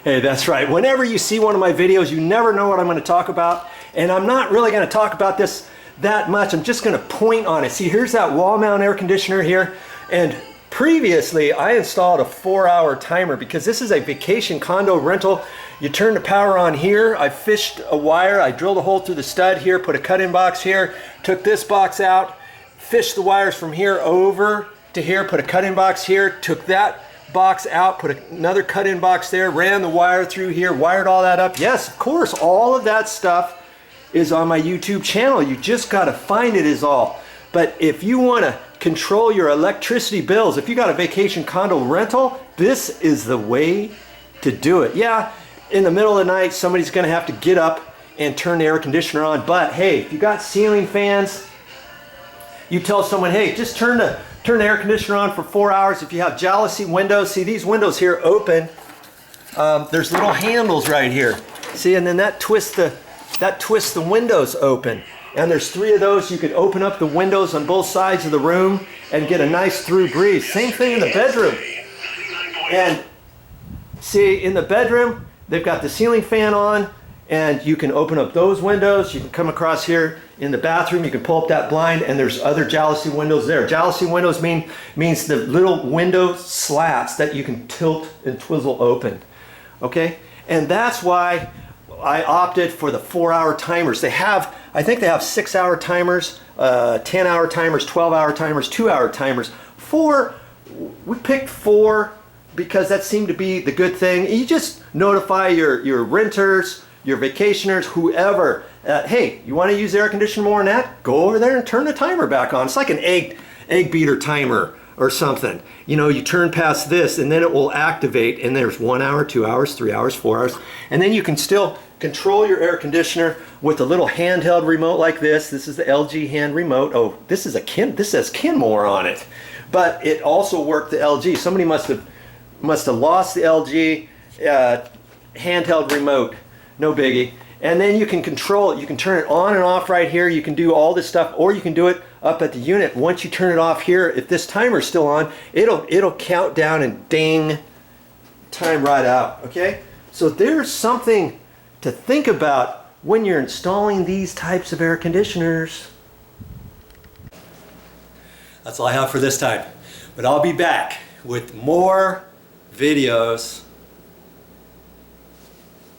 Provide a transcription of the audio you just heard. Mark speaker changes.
Speaker 1: Hey, that's right. Whenever you see one of my videos, you never know what I'm going to talk about. And I'm not really going to talk about this that much. I'm just going to point on it. See, here's that wall mount air conditioner here. And previously, I installed a 4-hour timer because this is a vacation condo rental. You turn the power on here. I fished a wire. I drilled a hole through the stud here, put a cut-in box here, took this box out, fished the wires from here over to here, put a cut-in box here, took that box out, put another cut-in box there, ran the wire through here, wired all that up. Yes, of course, all of that stuff is on my YouTube channel. You just got to find it is all. But if you want to control your electricity bills, if you got a vacation condo rental, this is the way to do it. Yeah, in the middle of the night, somebody's going to have to get up and turn the air conditioner on. But hey, if you got ceiling fans, you tell someone, hey, just turn the air conditioner on for 4 hours. If you have jalousie windows, see these windows here open. There's little handles right here. See, and then that twists the windows open. And there's 3 of those. You could open up the windows on both sides of the room and get a nice through breeze. Same thing in the bedroom. And see, in the bedroom, they've got the ceiling fan on, and you can open up those windows. You can come across here in the bathroom, you can pull up that blind, and there's other jalousie windows there. Jalousie windows means the little window slats that you can tilt and twizzle open. Okay? And that's why I opted for the 4-hour timers. I think they have 6-hour timers, 10-hour timers, 12-hour timers, 2-hour timers. We picked 4 because that seemed to be the good thing. You just notify your renters, your vacationers, whoever, hey, you want to use the air conditioner more than that? Go over there and turn the timer back on. It's like an egg beater timer or something. You know, you turn past this and then it will activate, and there's 1 hour, 2 hours, 3 hours, 4 hours. And then you can still control your air conditioner with a little handheld remote like this. This is the LG hand remote. Oh, this says Kenmore on it. But it also worked the LG. Somebody must have lost the LG handheld remote. No biggie. And then you can control it. You can turn it on and off right here. You can do all this stuff, or you can do it up at the unit. Once you turn it off here, if this timer is still on, it'll count down and ding, time right out. Okay? So there's something to think about when you're installing these types of air conditioners. That's all I have for this time. But I'll be back with more videos